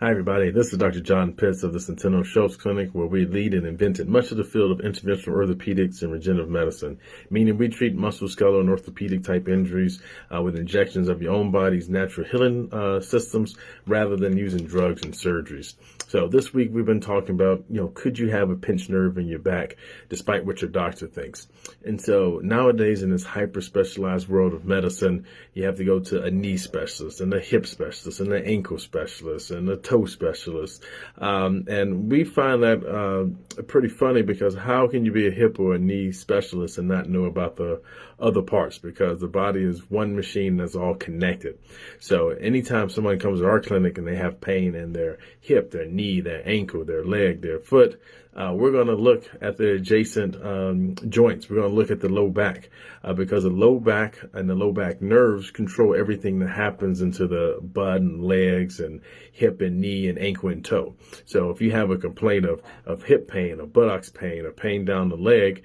Hi, everybody. This is Dr. John Pitts of the Centeno-Schultz Clinic, where we lead and invented much of the field of interventional orthopedics and regenerative medicine, meaning we treat musculoskeletal and orthopedic type injuries with injections of your own body's natural healing systems rather than using drugs and surgeries. So this week we've been talking about, could you have a pinched nerve in your back despite what your doctor thinks? And so nowadays in this hyper specialized world of medicine, you have to go to a knee specialist and a hip specialist and an ankle specialist and a toe specialist. And we find that pretty funny, because how can you be a hip or a knee specialist and not know about the other parts? Because the body is one machine that's all connected. So anytime someone comes to our clinic and they have pain in their hip, their knee, their ankle, their leg, their foot, we're going to look at the adjacent joints. We're going to look at the low back because the low back and the low back nerves control everything that happens into the butt and legs and hip and knee and ankle and toe. So if you have a complaint of hip pain or buttocks pain or pain down the leg,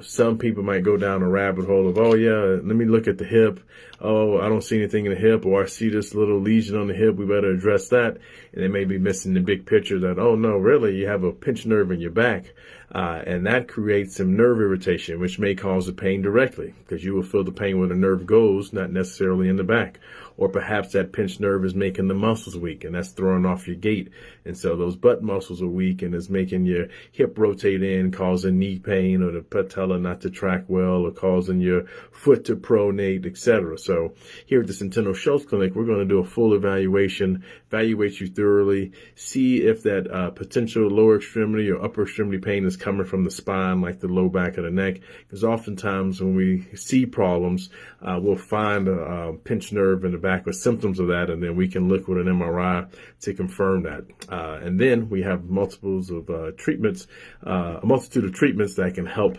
some people might go down a rabbit hole of, oh yeah, let me look at the hip. Oh, I don't see anything in the hip, or I see this little lesion on the hip. We better address that. And they may be missing the big picture that, oh no, really, you have a pinched nerve in your back. And that creates some nerve irritation, which may cause the pain directly, because you will feel the pain where the nerve goes, not necessarily in the back. Or perhaps that pinched nerve is making the muscles weak, and that's throwing off your gait. And so those butt muscles are weak, and it's making your hip rotate in, causing knee pain, or the patella not to track well, or causing your foot to pronate, etc. So here at the Centeno-Schultz Clinic, we're going to do a full evaluation, evaluate you thoroughly, see if that potential lower extremity or upper extremity pain is coming from the spine, like the low back of the neck. Because oftentimes when we see problems, we'll find a pinched nerve in the back with symptoms of that, and then we can look with an MRI to confirm that. And then we have multiples of treatments, a multitude of treatments that can help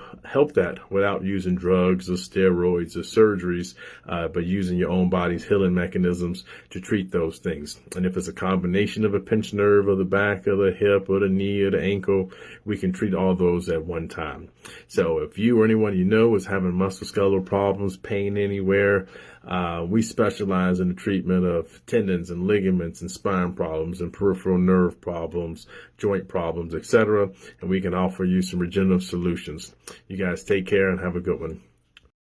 that without using drugs or steroids or surgeries, but using your own body's healing mechanisms to treat those things. And if it's a combination of a pinched nerve of the back or the hip or the knee or the ankle, we can treat all those at one time. So if you or anyone you know is having musculoskeletal problems, pain anywhere, we specialize in the treatment of tendons and ligaments and spine problems and peripheral nerve problems, joint problems, etc. And we can offer you some regenerative solutions. You guys take care and have a good one.